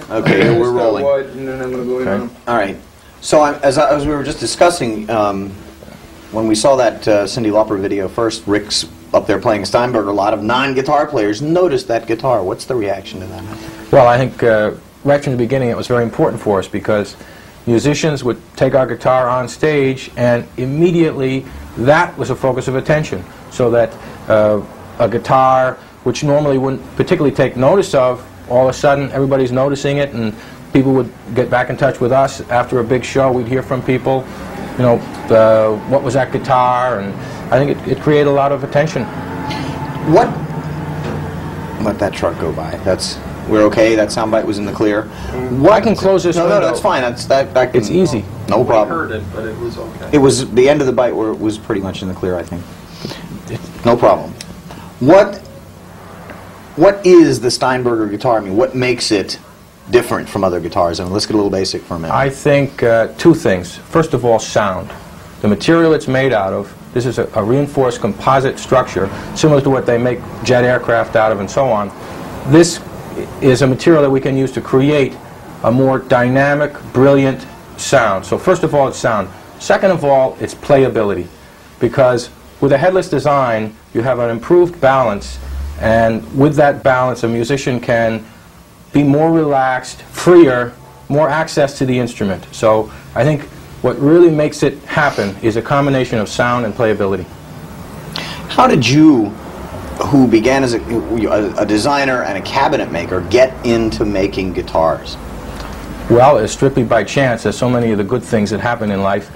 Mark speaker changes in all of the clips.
Speaker 1: Okay, we're rolling.
Speaker 2: Wide, and then I'm going to go in on them.
Speaker 1: All right. So as we were just discussing, when we saw that Cyndi Lauper video first, Rick's up there playing Steinberger. A lot of non-guitar players noticed that guitar. What's the reaction to that?
Speaker 3: Well, I think right from the beginning it was very important for us because musicians would take our guitar on stage and immediately that was a focus of attention. So that a guitar which normally wouldn't particularly take notice of, all of a sudden everybody's noticing it and people would get back in touch with us after a big show. We'd hear from people, you know, what was that guitar, and I think it created a lot of attention.
Speaker 1: What? Let that truck go by. We're okay. That soundbite was in the clear.
Speaker 3: What? I can close this window.
Speaker 1: No, that's fine.
Speaker 3: It's easy.
Speaker 1: No problem.
Speaker 2: We heard it, but it was okay.
Speaker 1: It was the end of the bite where it was pretty much in the clear, I think. No problem. What is the Steinberger guitar? I mean, what makes it different from other guitars? I mean, let's get a little basic for a minute.
Speaker 3: I think two things. First of all, sound. The material it's made out of, this is a reinforced composite structure, similar to what they make jet aircraft out of and so on. This is a material that we can use to create a more dynamic, brilliant sound. So first of all, it's sound. Second of all, it's playability. Because with a headless design, you have an improved balance, and with that balance, a musician can be more relaxed, freer, more access to the instrument. So I think what really makes it happen is a combination of sound and playability.
Speaker 1: How did you, who began as a designer and a cabinet maker, get into making guitars?
Speaker 3: Well, it's strictly by chance, as so many of the good things that happen in life.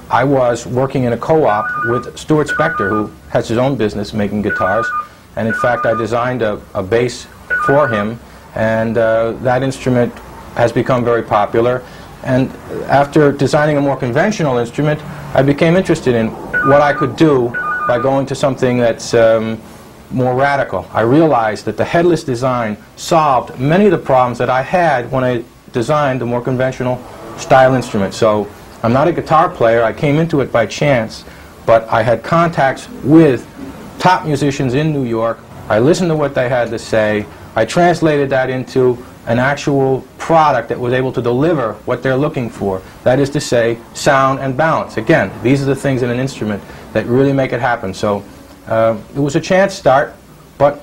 Speaker 3: I was working in a co-op with Stuart Spector, who has his own business making guitars, and in fact I designed a bass for him, and that instrument has become very popular. And after designing a more conventional instrument, I became interested in what I could do by going to something that's more radical. I realized that the headless design solved many of the problems that I had when I designed a more conventional style instrument. So I'm not a guitar player. I came into it by chance, but I had contacts with top musicians in New York. I listened to what they had to say. I translated that into an actual product that was able to deliver what they're looking for. That is to say, sound and balance. Again, these are the things in an instrument that really make it happen. So it was a chance start, but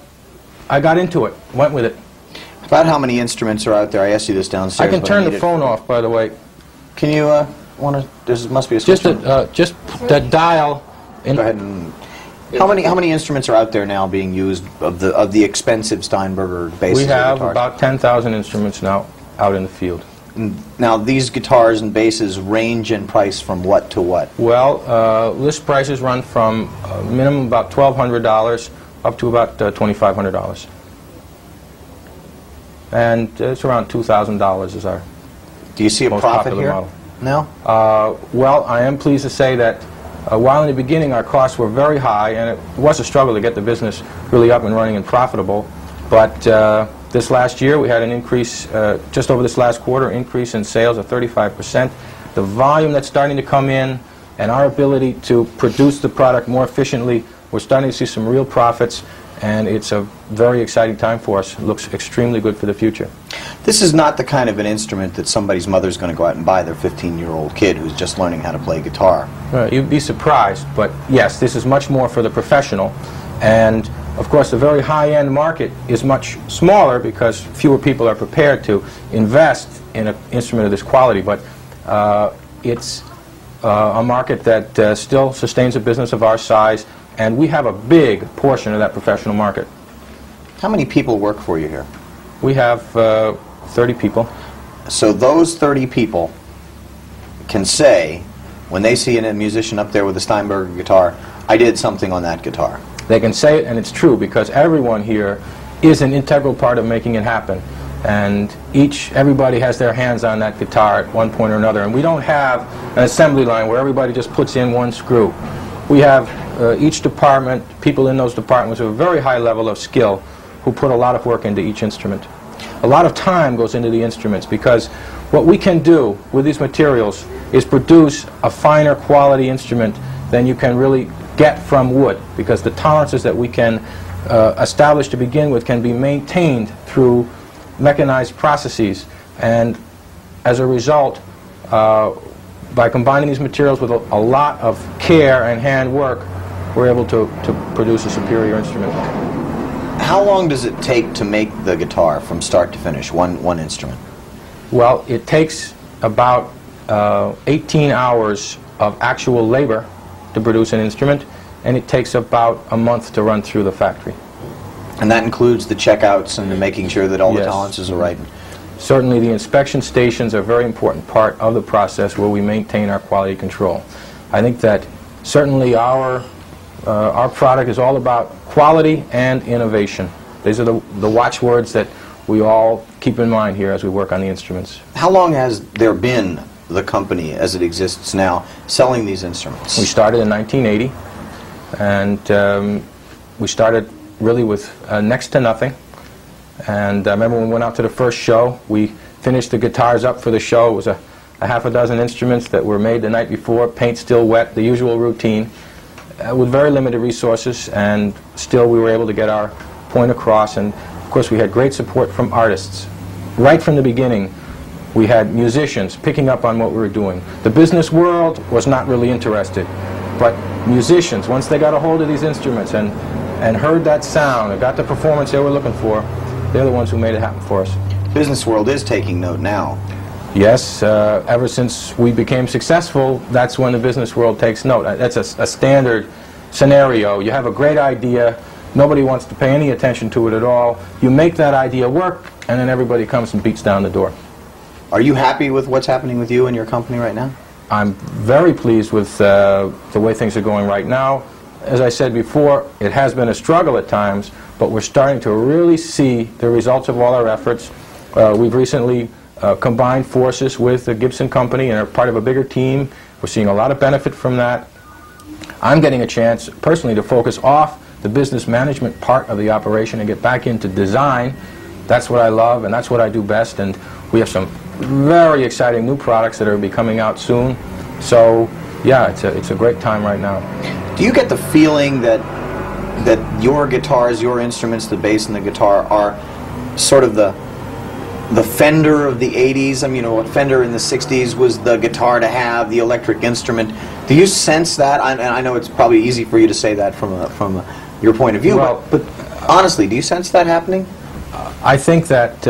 Speaker 3: I got into it, went with it.
Speaker 1: About how many instruments are out there? I asked you this downstairs.
Speaker 3: I can turn the phone off, by the way.
Speaker 1: Can you want to? There must be a switch.
Speaker 3: Just that dial.
Speaker 1: Go ahead. And how many instruments are out there now being used of the expensive Steinberger basses?
Speaker 3: We have about 10,000 instruments now out in the field.
Speaker 1: Now these guitars and basses range in price from what to what?
Speaker 3: Well, list prices run from minimum about $1,200 up to about $2,500. And it's around $2,000 is our
Speaker 1: Do you see a
Speaker 3: most
Speaker 1: profit
Speaker 3: popular
Speaker 1: here?
Speaker 3: model.
Speaker 1: No?
Speaker 3: Well, I am pleased to say that while in the beginning our costs were very high, and it was a struggle to get the business really up and running and profitable, but this last year we had an increase, just over this last quarter, increase in sales of 35%. The volume that's starting to come in and our ability to produce the product more efficiently, we're starting to see some real profits, and it's a very exciting time for us. It looks extremely good for the future.
Speaker 1: This is not the kind of an instrument that somebody's mother's going to go out and buy their 15-year-old kid who's just learning how to play guitar.
Speaker 3: You'd be surprised, but yes, this is much more for the professional. And of course, the very high-end market is much smaller because fewer people are prepared to invest in an instrument of this quality. But it's a market that still sustains a business of our size, and we have a big portion of that professional market.
Speaker 1: How many people work for you here?
Speaker 3: We have 30 people.
Speaker 1: So those 30 people can say, when they see a musician up there with a Steinberger guitar, I did something on that guitar.
Speaker 3: They can say it, and it's true, because everyone here is an integral part of making it happen. And everybody has their hands on that guitar at one point or another. And we don't have an assembly line where everybody just puts in one screw. We have each department, people in those departments with a very high level of skill who put a lot of work into each instrument. A lot of time goes into the instruments because what we can do with these materials is produce a finer quality instrument than you can really get from wood, because the tolerances that we can establish to begin with can be maintained through mechanized processes And as a result, by combining these materials with a lot of care and hand work, we're able to produce a superior instrument.
Speaker 1: How long does it take to make the guitar from start to finish, one instrument?
Speaker 3: Well, it takes about 18 hours of actual labor to produce an instrument, and it takes about a month to run through the factory.
Speaker 1: And that includes the checkouts and the making sure that all the
Speaker 3: Yes.
Speaker 1: tolerances are right?
Speaker 3: Certainly the inspection stations are a very important part of the process where we maintain our quality control. I think that certainly our product is all about quality and innovation. These are the watchwords that we all keep in mind here as we work on the instruments.
Speaker 1: How long has there been the company as it exists now selling these instruments?
Speaker 3: We started in 1980, and we started really with next to nothing. And I remember when we went out to the first show, we finished the guitars up for the show. It was a half a dozen instruments that were made the night before, paint still wet, the usual routine, with very limited resources, and still we were able to get our point across. And of course we had great support from artists. Right from the beginning, we had musicians picking up on what we were doing. The business world was not really interested, but musicians, once they got a hold of these instruments and heard that sound and got the performance they were looking for, they're the ones who made it happen for us.
Speaker 1: Business world is taking note now.
Speaker 3: Yes, ever since we became successful, that's when the business world takes note. That's a standard scenario. You have a great idea, nobody wants to pay any attention to it at all. You make that idea work, and then everybody comes and beats down the door.
Speaker 1: Are you happy with what's happening with you and your company right now?
Speaker 3: I'm very pleased with the way things are going right now. As I said before, it has been a struggle at times, but we're starting to really see the results of all our efforts. We've recently combined forces with the Gibson Company and are part of a bigger team. We're seeing a lot of benefit from that. I'm getting a chance personally to focus off the business management part of the operation and get back into design. That's what I love and that's what I do best, and we have some very exciting new products that are be coming out soon. So yeah, it's a great time right now.
Speaker 1: Do you get the feeling that your guitars, your instruments, the bass and the guitar, are sort of the Fender of the 80s? I mean, you know, what Fender in the 60s was the guitar to have, the electric instrument. Do you sense that? I know it's probably easy for you to say that from your point of view,
Speaker 3: well,
Speaker 1: but honestly, do you sense that happening?
Speaker 3: I think that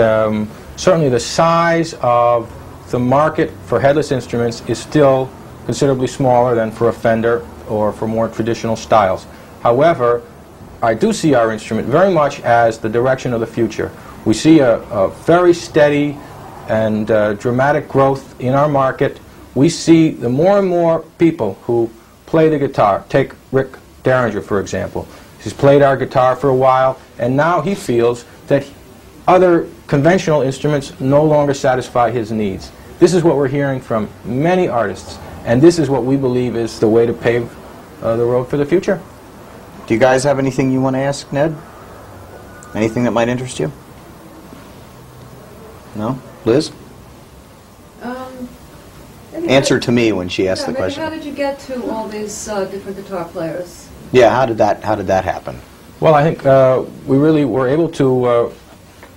Speaker 3: certainly the size of the market for headless instruments is still considerably smaller than for a Fender or for more traditional styles. However, I do see our instrument very much as the direction of the future. We see a very steady and dramatic growth in our market. We see the more and more people who play the guitar. Take Rick Derringer, for example. He's played our guitar for a while, and now he feels that other conventional instruments no longer satisfy his needs. This is what we're hearing from many artists, and this is what we believe is the way to pave the road for the future.
Speaker 1: Do you guys have anything you want to ask Ned? Anything that might interest you? No? Liz? Answer to me when she asks the question.
Speaker 4: How did you get to all these different guitar players?
Speaker 1: Yeah, how did that happen?
Speaker 3: Well, I think we really were able to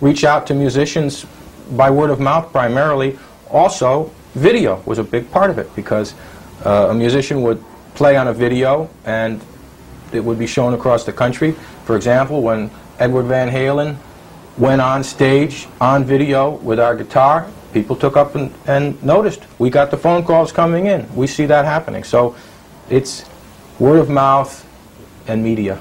Speaker 3: reach out to musicians by word of mouth primarily. Also, video was a big part of it, because a musician would play on a video and it would be shown across the country. For example, when Edward Van Halen went on stage on video with our guitar, people took up and noticed. We got the phone calls coming in. We see that happening. So it's word of mouth and media.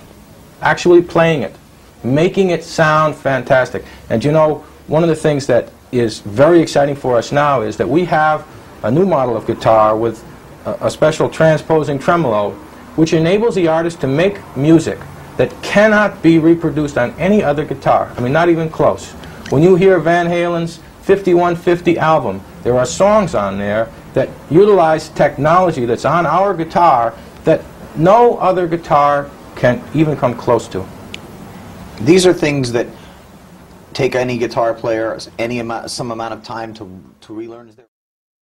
Speaker 3: Actually playing it, making it sound fantastic. And you know, one of the things that is very exciting for us now is that we have a new model of guitar with a special transposing tremolo, which enables the artist to make music that cannot be reproduced on any other guitar. I mean, not even close. When you hear Van Halen's 5150 album, there are songs on there that utilize technology that's on our guitar that no other guitar can even come close to.
Speaker 1: These are things that take any guitar player some amount of time to relearn.